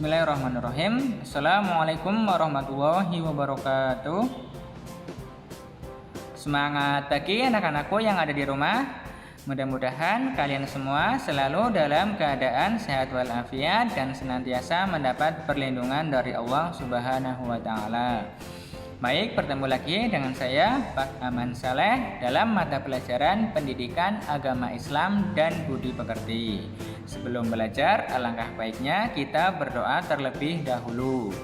Bismillahirrahmanirrahim. Assalamualaikum warahmatullahi wabarakatuh. Semangat pagi anak-anakku yang ada di rumah. Mudah-mudahan kalian semua selalu dalam keadaan sehat walafiat dan senantiasa mendapat perlindungan dari Allah Subhanahu wa taala. Baik, bertemu lagi dengan saya Pak Aman Saleh dalam mata pelajaran Pendidikan Agama Islam dan Budi Pekerti. Sebelum belajar, alangkah baiknya kita berdoa terlebih dahulu.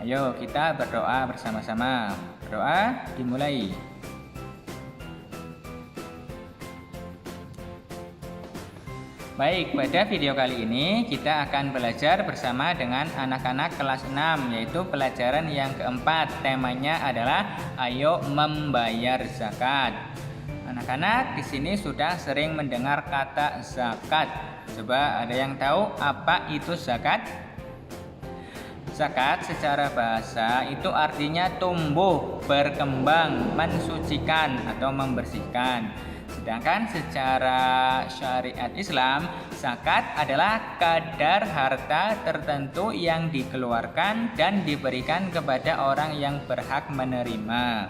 Ayo kita berdoa bersama-sama. Berdoa dimulai. Baik, pada video kali ini kita akan belajar bersama dengan anak-anak kelas 6, yaitu pelajaran yang keempat. Temanya adalah ayo membayar zakat. Anak-anak di sini sudah sering mendengar kata zakat. Coba ada yang tahu apa itu zakat? Zakat secara bahasa itu artinya tumbuh, berkembang, mensucikan atau membersihkan. Sedangkan secara syariat Islam, zakat adalah kadar harta tertentu yang dikeluarkan dan diberikan kepada orang yang berhak menerima.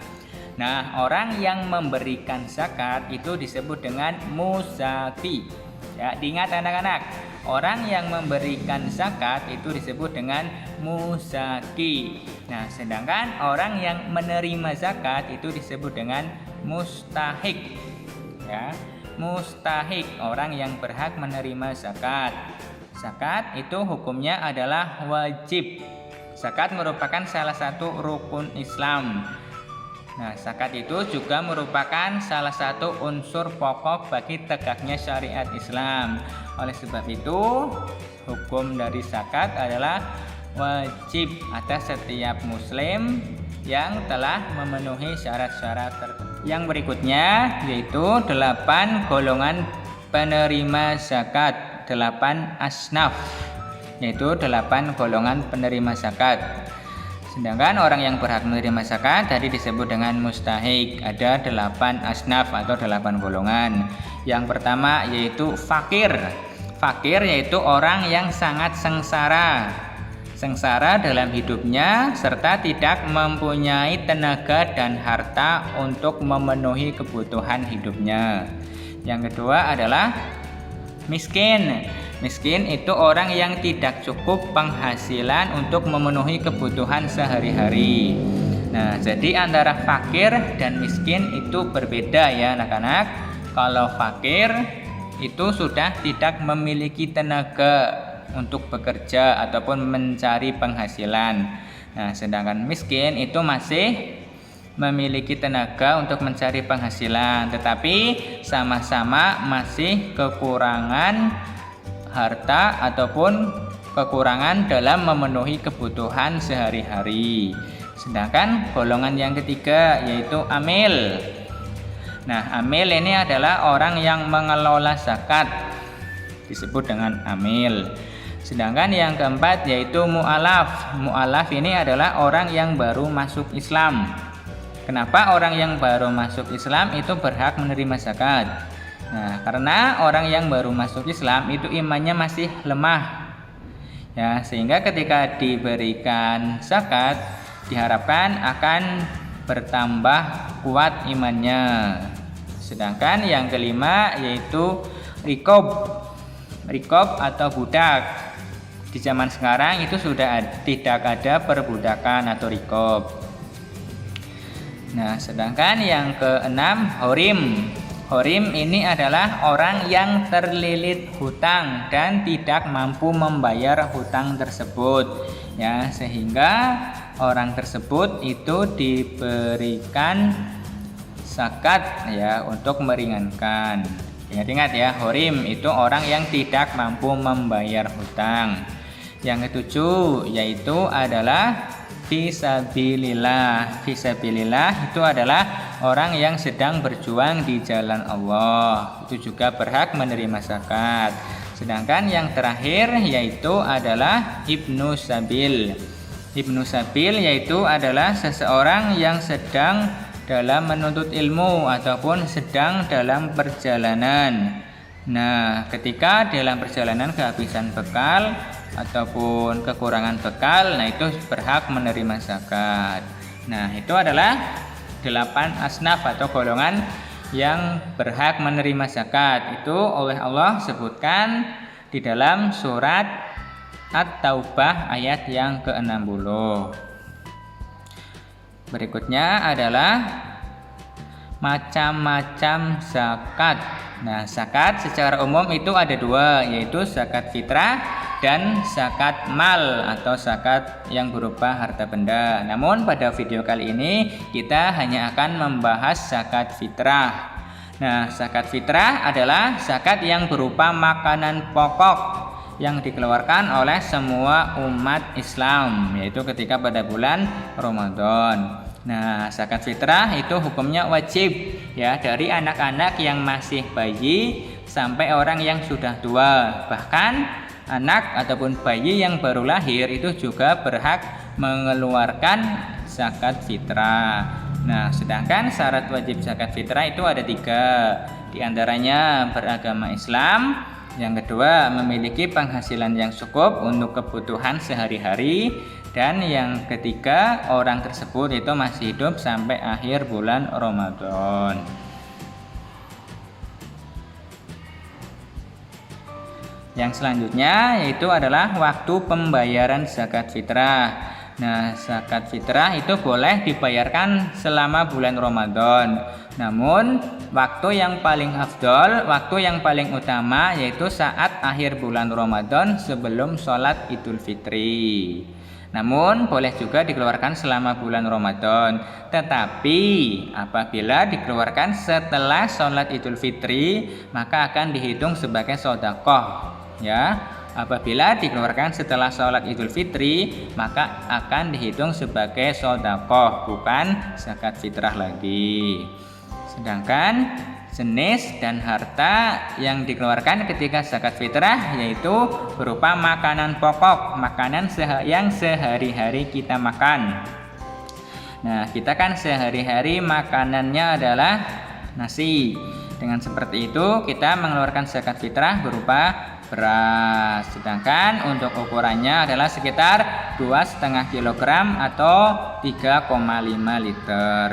Nah, orang yang memberikan zakat itu disebut dengan muzaki. Ya, diingat anak-anak, orang yang memberikan zakat itu disebut dengan muzaki. Nah, sedangkan orang yang menerima zakat itu disebut dengan mustahik. Ya, mustahik, orang yang berhak menerima zakat. Zakat itu hukumnya adalah wajib. Zakat merupakan salah satu rukun Islam. Nah, zakat itu juga merupakan salah satu unsur pokok bagi tegaknya syariat Islam. Oleh sebab itu, hukum dari zakat adalah wajib atas setiap muslim yang telah memenuhi syarat-syarat tertentu. Yang berikutnya yaitu 8 golongan penerima zakat, 8 asnaf, yaitu 8 golongan penerima zakat. Sedangkan orang yang berhak menerima zakat tadi disebut dengan mustahik. Ada 8 asnaf atau 8 golongan. Yang pertama yaitu fakir. Fakir yaitu orang yang sangat sengsara dalam hidupnya serta tidak mempunyai tenaga dan harta untuk memenuhi kebutuhan hidupnya. Yang kedua adalah miskin. Miskin itu orang yang tidak cukup penghasilan untuk memenuhi kebutuhan sehari-hari. Nah, jadi antara fakir dan miskin itu berbeda ya anak-anak. Kalau fakir itu sudah tidak memiliki tenaga untuk bekerja ataupun mencari penghasilan. Nah, sedangkan miskin itu masih memiliki tenaga untuk mencari penghasilan, tetapi sama-sama masih kekurangan harta ataupun kekurangan dalam memenuhi kebutuhan sehari-hari. Sedangkan golongan yang ketiga yaitu amil. Nah, amil ini adalah orang yang mengelola zakat, disebut dengan amil. Sedangkan yang keempat yaitu mu'alaf. Mu'alaf ini adalah orang yang baru masuk Islam. Kenapa orang yang baru masuk Islam itu berhak menerima zakat? Nah, karena orang yang baru masuk Islam itu imannya masih lemah. Ya, sehingga ketika diberikan zakat diharapkan akan bertambah kuat imannya. Sedangkan yang kelima yaitu rikob. Rikob atau budak. Di zaman sekarang itu sudah tidak ada perbudakan atau rikob. Nah, sedangkan yang keenam horim. Horim ini adalah orang yang terlilit hutang dan tidak mampu membayar hutang tersebut. Ya, sehingga orang tersebut itu diberikan zakat ya untuk meringankan. Ingat-ingat ya, horim itu orang yang tidak mampu membayar hutang. Yang ketujuh yaitu adalah fisabilillah. Fisabilillah itu adalah orang yang sedang berjuang di jalan Allah. Itu juga berhak menerima zakat. Sedangkan yang terakhir yaitu adalah ibnu sabil. Ibnu sabil yaitu adalah seseorang yang sedang dalam menuntut ilmu ataupun sedang dalam perjalanan. Nah, ketika dalam perjalanan kehabisan bekal, ataupun kekurangan bekal, nah itu berhak menerima zakat. Nah, itu adalah 8 asnaf atau golongan yang berhak menerima zakat. Itu oleh Allah sebutkan di dalam surat At-Taubah ayat yang ke-60. Berikutnya adalah macam-macam zakat. Nah, zakat secara umum itu ada 2, yaitu zakat fitrah dan zakat mal atau zakat yang berupa harta benda. Namun pada video kali ini kita hanya akan membahas zakat fitrah. Nah, zakat fitrah adalah zakat yang berupa makanan pokok yang dikeluarkan oleh semua umat Islam, yaitu ketika pada bulan Ramadan. Nah, zakat fitrah itu hukumnya wajib ya dari anak-anak yang masih bayi sampai orang yang sudah tua. Bahkan anak ataupun bayi yang baru lahir itu juga berhak mengeluarkan zakat fitrah. Nah, sedangkan syarat wajib zakat fitrah itu ada 3. Di antaranya beragama Islam, yang kedua memiliki penghasilan yang cukup untuk kebutuhan sehari-hari, dan yang ketiga orang tersebut itu masih hidup sampai akhir bulan Ramadan. Yang selanjutnya yaitu adalah waktu pembayaran zakat fitrah. Nah, zakat fitrah itu boleh dibayarkan selama bulan Ramadan. Namun, waktu yang paling afdol, waktu yang paling utama yaitu saat akhir bulan Ramadan sebelum sholat Idul Fitri. Namun, boleh juga dikeluarkan selama bulan Ramadan. Tetapi, apabila dikeluarkan setelah sholat Idul Fitri, maka akan dihitung sebagai sedekah. Ya, apabila dikeluarkan setelah sholat Idul Fitri, maka akan dihitung sebagai sedekah, bukan zakat fitrah lagi. Sedangkan jenis dan harta yang dikeluarkan ketika zakat fitrah yaitu berupa makanan pokok, makanan yang sehari-hari kita makan. Nah, kita kan sehari-hari makanannya adalah nasi. Dengan seperti itu kita mengeluarkan zakat fitrah berupa beras. Sedangkan untuk ukurannya adalah sekitar 2,5 kg atau 3,5 liter.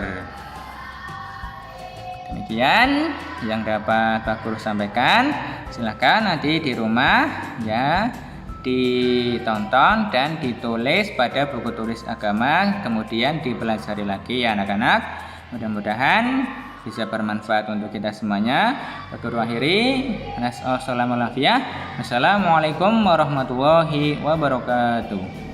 Demikian yang dapat Pak Guru sampaikan. Silakan nanti di rumah ya ditonton dan ditulis pada buku tulis agama, kemudian dipelajari lagi ya anak-anak. Mudah-mudahan bisa bermanfaat untuk kita semuanya. Pak Guru akhiri. Assalamualaikum warahmatullahi wabarakatuh.